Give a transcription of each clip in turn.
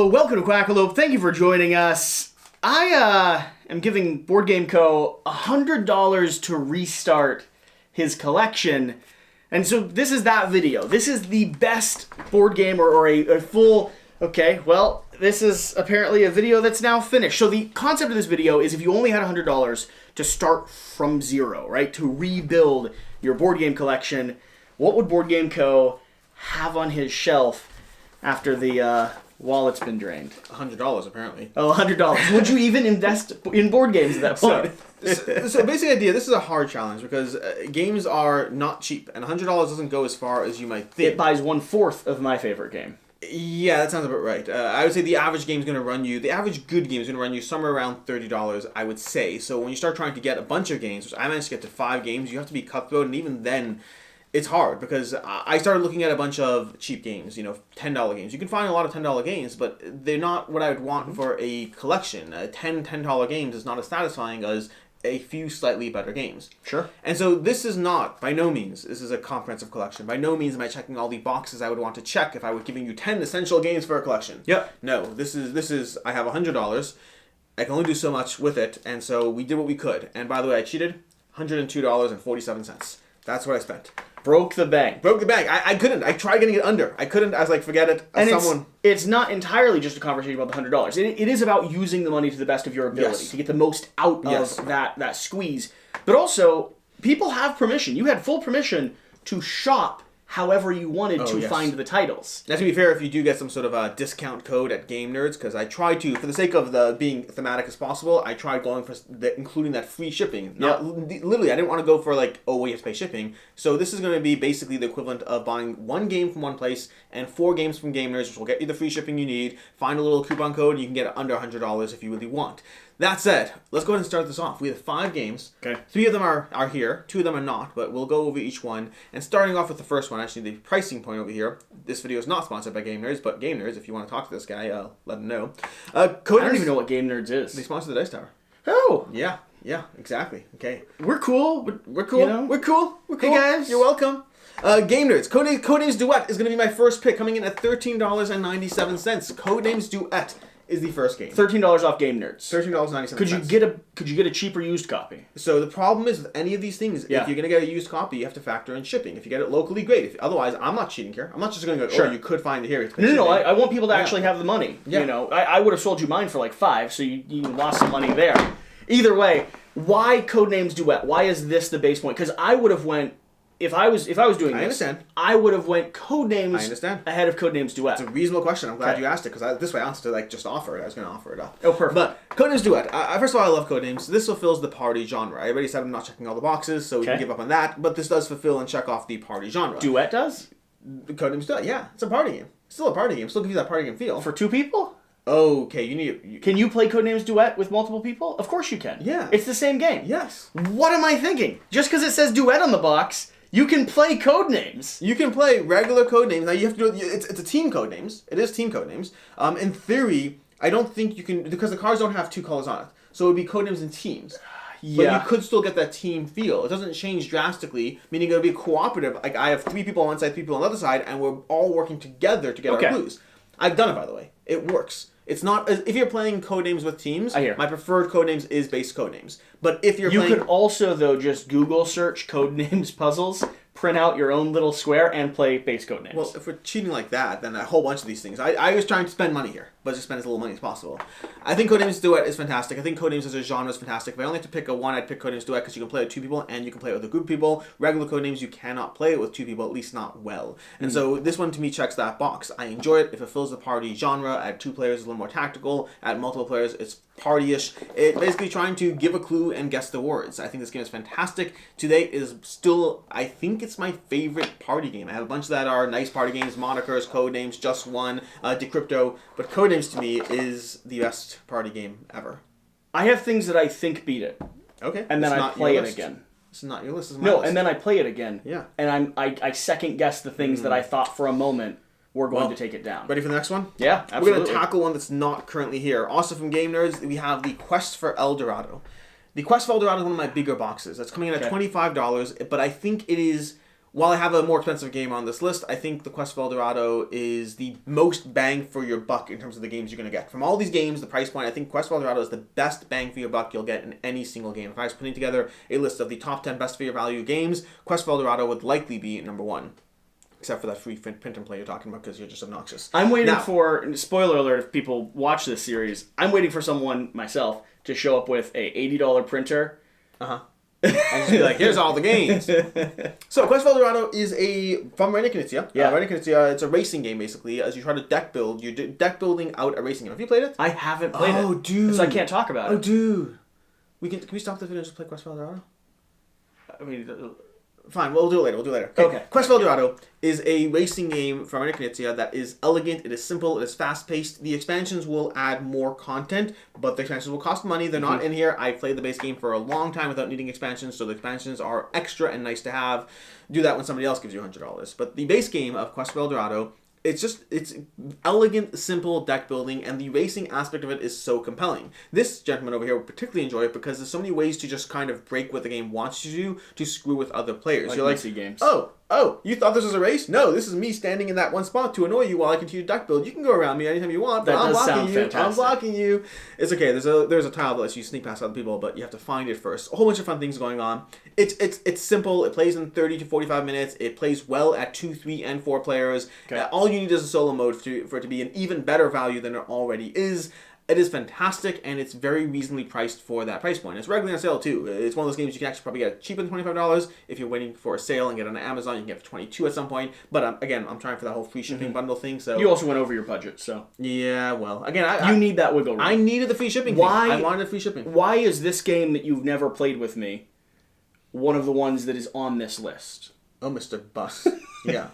welcome to Quackalope. Thank you for joining us. I am giving BoardGameCo $100 to restart his collection. And so this is that video. This is the best board game or a full... Okay, well, this is apparently a video that's now finished. So the concept of this video is if you only had $100 to start from zero, right? To rebuild your board game collection, what would BoardGameCo have on his shelf after the wallet's been drained? $100 apparently. Oh, $100. Would you even invest in board games at that point? So basic idea, this is a hard challenge because games are not cheap, and $100 doesn't go as far as you might think. It buys 1/4 of my favorite game. Yeah, that sounds about right. I would say the average game is going to run you, the average good game is going to run you somewhere around $30, I would say. So when you start trying to get a bunch of games, which I managed to get to 5 games, you have to be cutthroat, and even then, it's hard because I started looking at a bunch of cheap games, you know, $10 games. You can find a lot of $10 games, but they're not what I would want for a collection. $10 games is not as satisfying as a few slightly better games. Sure. And so this is not, by no means, this is a comprehensive collection. By no means am I checking all the boxes I would want to check if I were giving you 10 essential games for a collection. Yep. No, this is I have $100. I can only do so much with it, and so we did what we could. And by the way, I cheated. $102.47. That's what I spent. Broke the bank. Broke the bank. I couldn't. I tried getting it under. I couldn't. I was like, forget it. And it's not entirely just a conversation about the $100. It is about using the money to the best of your ability to get the most out of that squeeze. But also, people have permission. You had full permission to shop however you wanted to find the titles. Now, to be fair, if you do get some sort of a discount code at Game Nerds, because I tried to, for the sake of the being thematic as possible, I tried going for including that free shipping. Literally, I didn't want to go for like, oh, well, you have to pay shipping. So this is going to be basically the equivalent of buying 1 game from one place and 4 games from Game Nerds, which will get you the free shipping you need. Find a little coupon code, and you can get it under $100 if you really want. That said, let's go ahead and start this off. We have 5 games. Okay. 3 of them are here. 2 of them are not, but we'll go over each one. And starting off with the first one, actually the pricing point over here. This video is not sponsored by Game Nerds, but Game Nerds, if you want to talk to this guy, let him know. I don't even know what Game Nerds is. They sponsor the Dice Tower. Oh! Yeah, exactly. Okay. We're cool. We're cool. You know? We're cool. Hey guys. You're welcome. Game Nerds. Codenames Duet is going to be my first pick, coming in at $13.97. Codenames Duet is the first game. $13 off Game Nerds. $13.97. Could you get a cheaper used copy? So the problem is with any of these things, if you're going to get a used copy, you have to factor in shipping. If you get it locally, great. Otherwise, I'm not cheating here. I'm not just going to go, you could find it here. No, I want people to actually have the money. Yeah. You know, I would have sold you mine for like $5, so you lost some money there. Either way, why Codenames Duet? Why is this the base point? Because I would have went... If I was doing this, I would have went Codenames ahead of Codenames Duet. It's a reasonable question. I'm glad you asked it, because this way I wanted to just offer it. I was going to offer it up. Oh, perfect. But Codenames Duet. First of all, I love Codenames. This fulfills the party genre. I already said I'm not checking all the boxes, so we can give up on that. But this does fulfill and check off the party genre. Duet does? Codenames Duet, yeah. It's a party game. It's still a party game. Still gives you that party game feel. For 2 people? Okay, Can you play Codenames Duet with multiple people? Of course you can. Yeah. It's the same game. Yes. What am I thinking? Just because it says Duet on the box... You can play Codenames. You can play regular Codenames. Now you have to do it's a team Codenames. It is team Codenames. In theory, I don't think you can, because the cards don't have 2 colors on it. So it would be Codenames in teams. But you could still get that team feel. It doesn't change drastically, meaning it'll be cooperative. Like I have 3 people on one side, 3 people on the other side, and we're all working together to get our clues. I've done it, by the way. It works. It's not, if you're playing Codenames with teams, my preferred Codenames is base Codenames. But if you're playing... You could also, though, just Google search Codenames puzzles, print out your own little square, and play base Codenames. Well, if we're cheating like that, then a whole bunch of these things. I was trying to spend money here, but just spend as little money as possible. I think Codenames Duet is fantastic. I think Codenames as a genre is fantastic. If I only have to pick one, I'd pick Codenames Duet, because you can play with 2 people, and you can play it with a group of people. Regular Codenames, you cannot play it with 2 people, at least not well. And so this one, to me, checks that box. I enjoy it. It fulfills the party genre. At 2 players, it's a little more tactical. At multiple players, it's party-ish. It's basically trying to give a clue and guess the words. I think this game is fantastic. To date, is still, I think it's my favorite party game. I have a bunch that are nice party games, monikers, Codenames, Just One, Decrypto, but Codenames to me is the best party game ever. I have things that I think beat it. Okay. And then I play it again. This is not your list, this is my list. And then I play it again. Yeah. And I second guess the things that I thought for a moment were going to take it down. Ready for the next one? Yeah, absolutely. We're going to tackle one that's not currently here. Also from Game Nerds, we have the Quest for El Dorado. The Quest for El Dorado is one of my bigger boxes. That's coming in at $25, but I think it is while I have a more expensive game on this list, I think the Quest for El Dorado is the most bang for your buck in terms of the games you're going to get. From all these games, the price point, I think Quest for El Dorado is the best bang for your buck you'll get in any single game. If I was putting together a list of the top 10 best for your value games, Quest for El Dorado would likely be number 1. Except for that free print and play you're talking about because you're just obnoxious. I'm waiting for, spoiler alert if people watch this series, I'm waiting for someone, myself, to show up with a $80 printer. Uh-huh. And just be like, here's all the games. So, Quest for El Dorado is from Reiner Knizia. Yeah. Reiner Knizia, it's a racing game, basically. As you try to deck build, you're deck building out a racing game. Have you played it? I haven't played it. Oh, dude. So I can't talk about it. Oh, dude. Can we stop the video and just play Quest for El Dorado? I mean... Fine, we'll do it later. Okay. Quest for El Dorado is a racing game from Reiner Knizia that is elegant, it is simple, it is fast-paced. The expansions will add more content, but the expansions will cost money. They're not in here. I played the base game for a long time without needing expansions, so the expansions are extra and nice to have. Do that when somebody else gives you $100. But the base game of Quest for El Dorado, it's elegant, simple deck building, and the racing aspect of it is so compelling. This gentleman over here would particularly enjoy it because there's so many ways to just kind of break what the game wants you to do to screw with other players. You're like games. Oh, you thought this was a race? No, this is me standing in that one spot to annoy you while I continue to deck build. You can go around me anytime you want, but I'm blocking you. I'm blocking you. It's okay. There's a tile that lets you sneak past other people, but you have to find it first. A whole bunch of fun things going on. It's simple. It plays in 30 to 45 minutes. It plays well at 2, 3, and 4 players. Okay. All you need is a solo mode for it to be an even better value than it already is. It is fantastic, and it's very reasonably priced for that price point. It's regularly on sale, too. It's one of those games you can actually probably get cheaper than $25. If you're waiting for a sale and get it on Amazon, you can get it for $22 at some point. But again, I'm trying for that whole free shipping bundle thing. So you also went over your budget, so... Yeah, well, again, you need that wiggle room. I needed the free shipping thing. I wanted free shipping. Why is this game that you've never played with me one of the ones that is on this list? Oh, Mr. Bus. Yeah.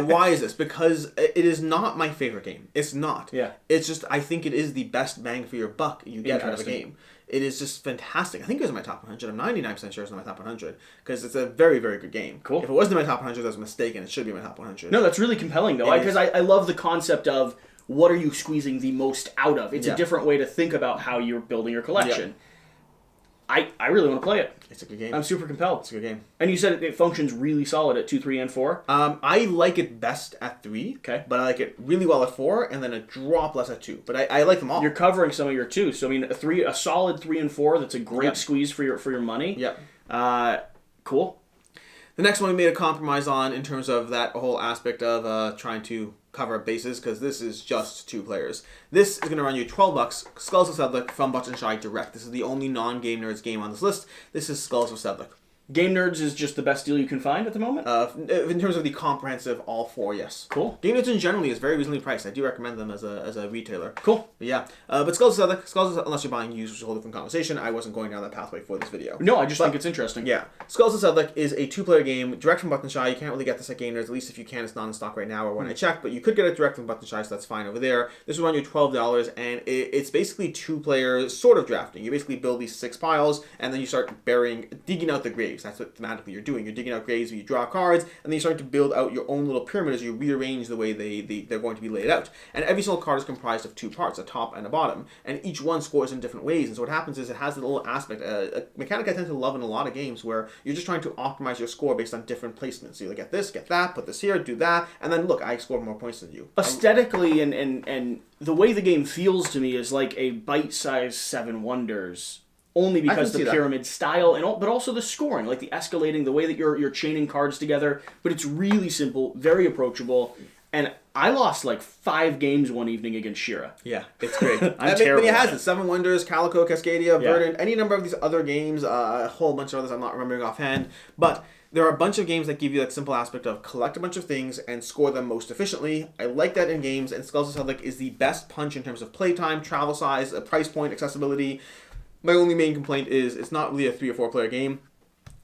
Why is this? Because it is not my favorite game. It's not. Yeah. It's just, I think it is the best bang for your buck you get out of a game. It is just fantastic. I think it was in my top 100. I'm 99% sure it's in my top 100 because it's a very, very good game. Cool. If it wasn't in my top 100, that was a mistake, and it should be in my top 100. No, that's really compelling, though, because I love the concept of what are you squeezing the most out of. It's a different way to think about how you're building your collection. Yeah. I really want to play it. It's a good game. I'm super compelled. It's a good game. And you said it functions really solid at 2, 3, and 4? I like it best at 3. Okay. But I like it really well at 4, and then a drop less at 2. But I like them all. You're covering some of your 2. So, I mean, a solid 3 and 4, that's a great squeeze for your money. Yep. Cool. The next one we made a compromise on in terms of that whole aspect of trying to cover up bases, because this is just 2 players. This is going to run you $12. Skulls of Sedlic from Button Shy Direct. This is the only non-Game Nerds game on this list. This is Skulls of Sedlic. Game Nerds is just the best deal you can find at the moment? In terms of the comprehensive all 4, yes. Cool. Game Nerds in generally is very reasonably priced. I do recommend them as a retailer. Cool. But yeah. But Skulls of Sedlic, unless you're buying used, which is a whole different conversation. I wasn't going down that pathway for this video. No, I just think it's interesting. Yeah. Skulls of Sedlic is a 2-player game, direct from Button Shy. You can't really get this at Game Nerds, at least if you can. It's not in stock right now or when I checked, but you could get it direct from Button Shy, so that's fine over there. This will run you $12, and it's basically 2-player sort of drafting. You basically build these 6 piles, and then you start digging out the graves. That's what thematically you're doing. You're digging out graves where you draw cards, and then you start to build out your own little pyramid as you rearrange the way they're going to be laid out. And every single card is comprised of 2 parts, a top and a bottom, and each one scores in different ways. And so what happens is it has a little aspect, a mechanic I tend to love in a lot of games where you're just trying to optimize your score based on different placements. So you get this, get that, put this here, do that, and then look, I scored more points than you. Aesthetically and the way the game feels to me is like a bite-sized Seven Wonders. Only because the pyramid style, but also the scoring, like the escalating, the way that you're chaining cards together. But it's really simple, very approachable. And I lost like 5 games one evening against Shira. Yeah, it's great. I'm terrible. But it has it. Seven Wonders, Calico, Cascadia, Verdant, any number of these other games, a whole bunch of others I'm not remembering offhand. But there are a bunch of games that give you that simple aspect of collect a bunch of things and score them most efficiently. I like that in games, and Skulls of Sedlic is the best punch in terms of playtime, travel size, price point, accessibility. My only main complaint is it's not really a 3 or 4 player game.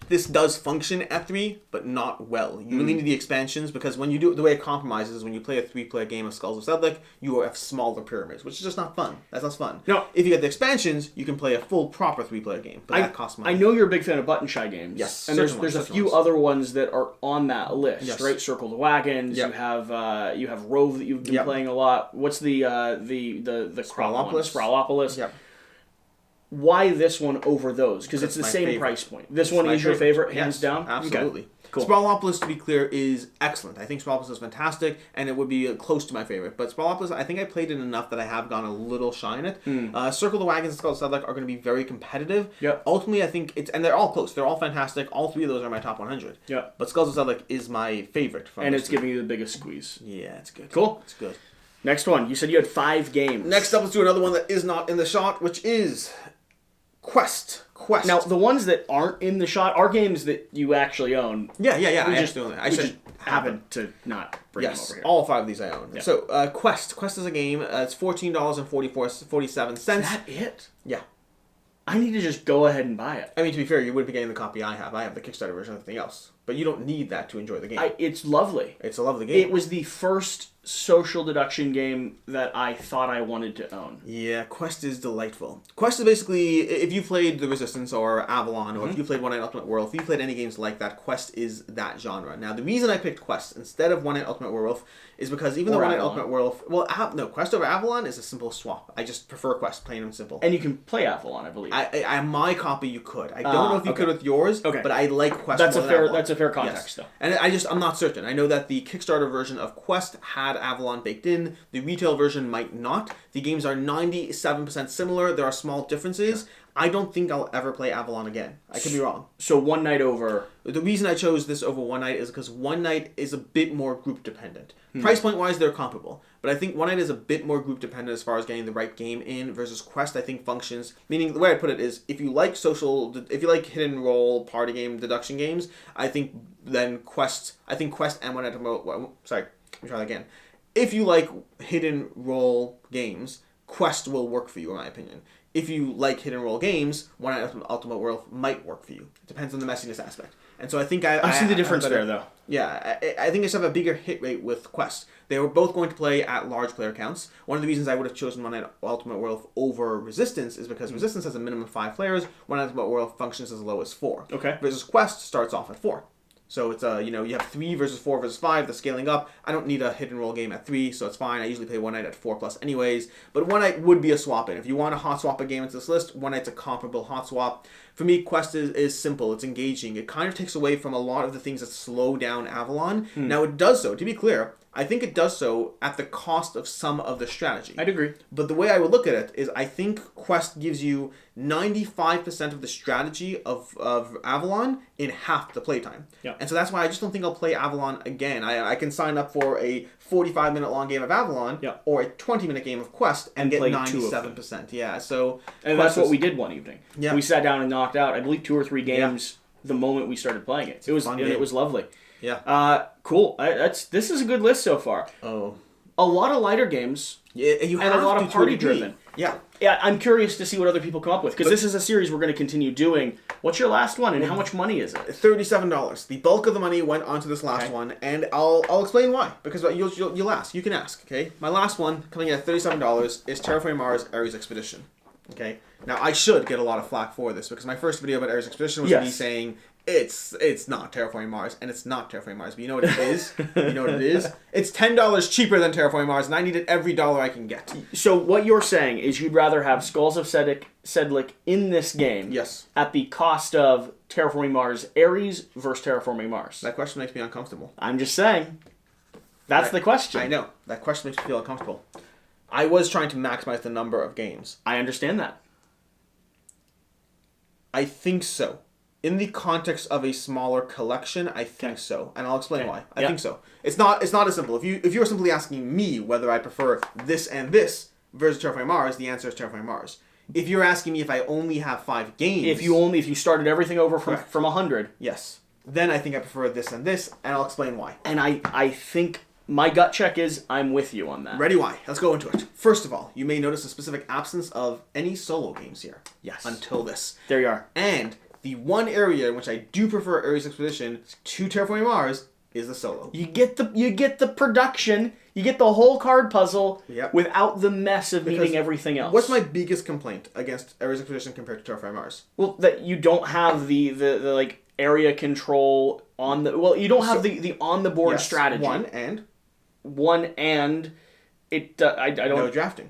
This does function at 3, but not well. You really need the expansions, because when you do it, the way it compromises is when you play a 3-player game of Skulls of Sedlic, you have smaller pyramids, which is just not fun. That's not fun. No. If you get the expansions, you can play a full, proper 3-player game, but that costs money. I know you're a big fan of Button Shy games. Yes. And there's a few other ones that are on that list, right? Circle the Wagons. Yep. You have Rove that you've been playing a lot. What's the Kralopolis? Sprawlopolis. Sprawlopolis. Yep. why this one over those? Because it's the same favorite. price point. This one is your favorite, hands yes, down? Absolutely. Okay. Cool. Sprawlopolis, to be clear, is excellent. I think Sprawlopolis is fantastic, and it would be close to my favorite. But Sprawlopolis, I think I played it enough that I have gone a little shy in it. Circle the Wagons and Skull Sedlec are going to be very competitive. Yep. Ultimately, I think and they're all close. They're all fantastic. All three of those are my top 100. Yep. But Skulls of Sedlec is my favorite. And it's giving you the biggest squeeze. Yeah, it's good. Cool. It's good. Next one. You said you had 5 games. Next up, let's do another one that is not in the shot, which is Quest. Now, the ones that aren't in the shot are games that you actually own. Yeah. We I just doing that. I just happen to not bring them over here. All 5 of these I own. Yeah. So, Quest. Quest is a game. It's $14.47. Is that it? Yeah. I need to just go ahead and buy it. I mean, to be fair, you wouldn't be getting the copy I have. I have the Kickstarter version of everything else. But you don't need that to enjoy the game. It's lovely. It's a lovely game. It was the first social deduction game that I thought I wanted to own. Yeah, Quest is delightful. Quest is basically, if you played The Resistance or Avalon, or if you played One Night Ultimate Werewolf, if you played any games like that, Quest is that genre. Now, the reason I picked Quest instead of One Night Ultimate Werewolf is because even though One Night Ultimate Werewolf, Quest over Avalon is a simple swap. I just prefer Quest, plain and simple. And you can play Avalon, I believe. My copy you could. I don't know if you could with yours, but I like Quest that's more a than fair Avalon. That's a fair context, though. And I'm not certain. I know that the Kickstarter version of Quest had Avalon baked in. The retail version might not. The games are 97% similar. There are small differences. Sure. I don't think I'll ever play Avalon again. I could be wrong. So One Night over... The reason I chose this over One Night is because One Night is a bit more group dependent. Price point wise, they're comparable. But I think One Night is a bit more group dependent as far as getting the right game in versus Quest, I think, functions. Meaning, the way I put it is, if you like hidden role, party game, deduction games, I think Quest and One Night... Sorry, let me try that again. If you like hidden role games, Quest will work for you, in my opinion. If you like hidden role games, One Night Ultimate Werewolf might work for you. It depends on the messiness aspect. And so I think I see the difference there, though. Yeah, I think I just have a bigger hit rate with Quest. They were both going to play at large player counts. One of the reasons I would have chosen One Night Ultimate Werewolf over Resistance is because Resistance has a minimum of 5 players. One Night Ultimate Werewolf functions as low as 4. Okay. Versus Quest starts off at 4. So it's you have 3 versus 4 versus 5, the scaling up. I don't need a hidden roll game at 3, so it's fine. I usually play One Night at 4+ anyways. But One Night would be a swap in. If you want to hot swap a game into this list, One Night's a comparable hot swap. For me, Quest is simple. It's engaging. It kind of takes away from a lot of the things that slow down Avalon. Now it does so, to be clear, I think it does so at the cost of some of the strategy. I'd agree. But the way I would look at it is I think Quest gives you 95% of the strategy of Avalon in half the playtime. Yeah. And so that's why I just don't think I'll play Avalon again. I can sign up for a 45-minute long game of Avalon or a 20-minute game of Quest and get 97%. Yeah. So and that's what we did one evening. Yeah. We sat down and knocked out, I believe, 2 or 3 games the moment we started playing it. It was lovely. Yeah. Cool. This is a good list so far. Oh. A lot of lighter games. Yeah, and a lot of party driven. Yeah. Yeah, I'm curious to see what other people come up with because this is a series we're going to continue doing. What's your last one and how much money is it? $37. The bulk of the money went onto this last one, and I'll explain why. Because you'll ask. You can ask. Okay. My last one coming in at $37 is Terraforming Mars: Ares Expedition. Okay. Now I should get a lot of flack for this because my first video about Ares Expedition was me saying it's not Terraforming Mars, and it's not Terraforming Mars. But you know what it is? You know what it is? It's $10 cheaper than Terraforming Mars, and I needed every dollar I can get. So what you're saying is you'd rather have Skulls of Sedlec in this game at the cost of Terraforming Mars Ares versus Terraforming Mars. That question makes me uncomfortable. I'm just saying. That's the question. I know. That question makes me feel uncomfortable. I was trying to maximize the number of games. I understand that. I think so. In the context of a smaller collection, I think so, and I'll explain why. I think so. It's not as simple. If you're simply asking me whether I prefer this and this versus Terraforming Mars, the answer is Terraforming Mars. If you're asking me if I only have 5 games, if you started everything over from 100, yes, then I think I prefer this, and I'll explain why. And I think my gut check is I'm with you on that. Ready? Why? Let's go into it. First of all, you may notice a specific absence of any solo games here. Yes. Until this. There you are. And the one area in which I do prefer Ares Expedition to Terraforming Mars is the solo. You get the production, you get the whole card puzzle without the mess of needing everything else. What's my biggest complaint against Ares Expedition compared to Terraforming Mars? Well, that you don't have the like area control on the you don't have the on the board strategy. One and it I don't no drafting.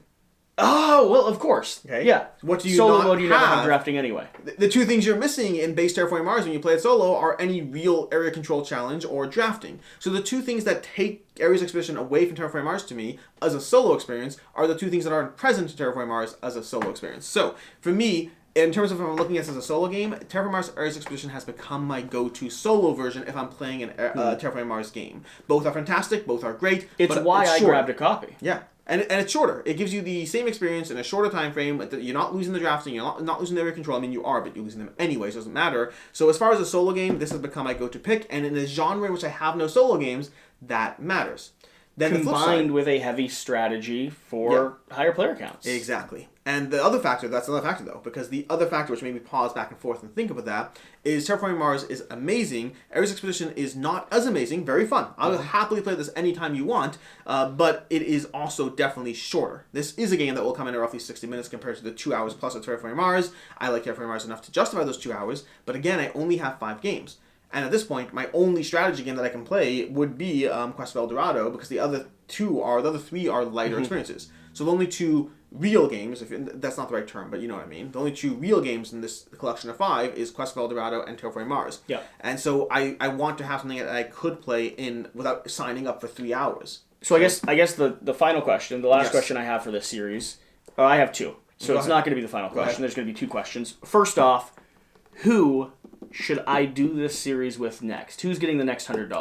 Oh, well, of course. Okay. Yeah. What do you Solo not mode, you never have have? drafting anyway. The two things you're missing in base Terraforming Mars when you play it solo are any real area control challenge or drafting. So the two things that take Ares Expedition away from Terraforming Mars to me as a solo experience are the two things that aren't present in Terraforming Mars as a solo experience. So for me, in terms of if I'm looking at this as a solo game, Terraforming Mars Ares Expedition has become my go-to solo version if I'm playing an Terraforming Mars game. Both are fantastic, both are great. It's why I grabbed a copy. Yeah. And it's shorter. It gives you the same experience in a shorter time frame. You're not losing the drafting. You're not losing the area control. I mean, you are, but you're losing them anyway, so it doesn't matter. So as far as a solo game, this has become my go-to pick. And in a genre in which I have no solo games, that matters. Then combined with a heavy strategy for higher player counts. Exactly. And the other factor, that's another factor though, because the other factor which made me pause back and forth and think about that is Terraforming Mars is amazing. Ares Expedition is not as amazing, very fun. I will happily play this anytime you want, but it is also definitely shorter. This is a game that will come in at roughly 60 minutes compared to the 2 hours plus of Terraforming Mars. I like Terraforming Mars enough to justify those 2 hours, but again, I only have 5 games. And at this point, my only strategy game that I can play would be Quest of Dorado, because the other 3 are lighter experiences. So the only 2 real games, that's not the right term, but you know what I mean. The only 2 real games in this collection of 5 is Quest of Dorado and Terraforming Mars. Yeah. And so I want to have something that I could play in without signing up for 3 hours. So I guess the final question, the last question I have for this series, I have 2. So it's not going to be the final question. There's going to be 2 questions. First off, who should I do this series with next? Who's getting the next $100?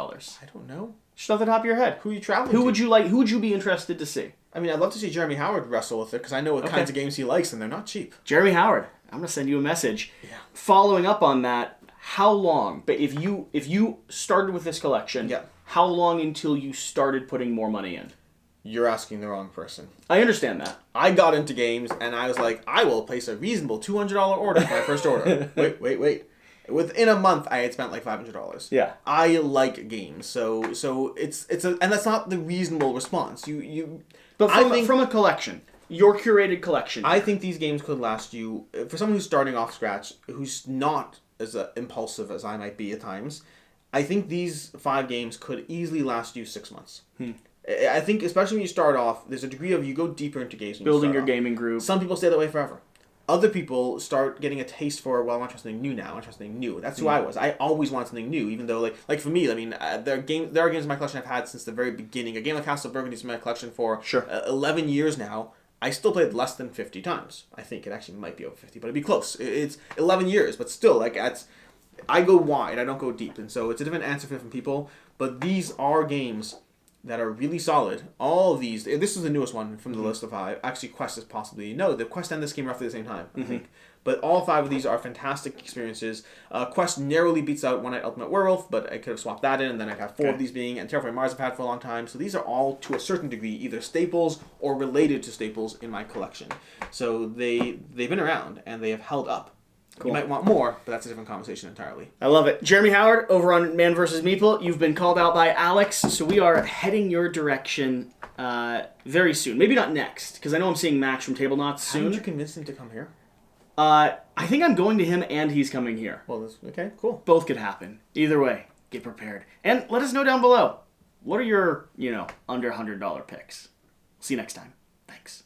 I don't know. Just off the top of your head. Who are you traveling Who to? would you like? Who would you be interested to see? I mean, I'd love to see Jeremy Howard wrestle with it, because I know what kinds of games he likes, and they're not cheap. Jeremy Howard, I'm going to send you a message. Yeah. Following up on that, how long? But if you started with this collection, how long until you started putting more money in? You're asking the wrong person. I understand that. I got into games, and I was like, I will place a reasonable $200 order for my first order. Wait. Within a month, I had spent like $500. Yeah. I like games, so it's and that's not the reasonable response. But from a collection, your curated collection. I think these games could last you, for someone who's starting off scratch, who's not as impulsive as I might be at times. I think these 5 games could easily last you 6 months. I think, especially when you start off, there's a degree of you go deeper into games. Building your gaming group. Some people stay that way forever. Other people start getting a taste for, well, I want to try something new now. I want to try something new. That's who I was. I always want something new, even though, like for me, I mean, there are games in my collection I've had since the very beginning. A game like Castle of Burgundy's in my collection for 11 years now. I still played less than 50 times. I think it actually might be over 50, but it'd be close. It's 11 years, but still, like, I go wide. I don't go deep, and so it's a different answer for different people. But these are games that are really solid. All of these, this is the newest one from the list of 5. Actually, Quest is possibly, no, the Quest and this came roughly the same time, I think. But all 5 of these are fantastic experiences. Quest narrowly beats out One Night Ultimate Werewolf, but I could have swapped that in, and then I'd have 4 of these being, and Terraforming Mars I've had for a long time. So these are all, to a certain degree, either staples or related to staples in my collection. So they've been around, and they have held up. Cool. You might want more, but that's a different conversation entirely. I love it. Jeremy Howard, over on Man vs. Meeple, you've been called out by Alex, so we are heading your direction very soon. Maybe not next, because I know I'm seeing Max from Table Knots soon. How did you convince him to come here? I think I'm going to him and he's coming here. Well, okay, cool. Both could happen. Either way, get prepared. And let us know down below, what are your, under $100 picks? See you next time. Thanks.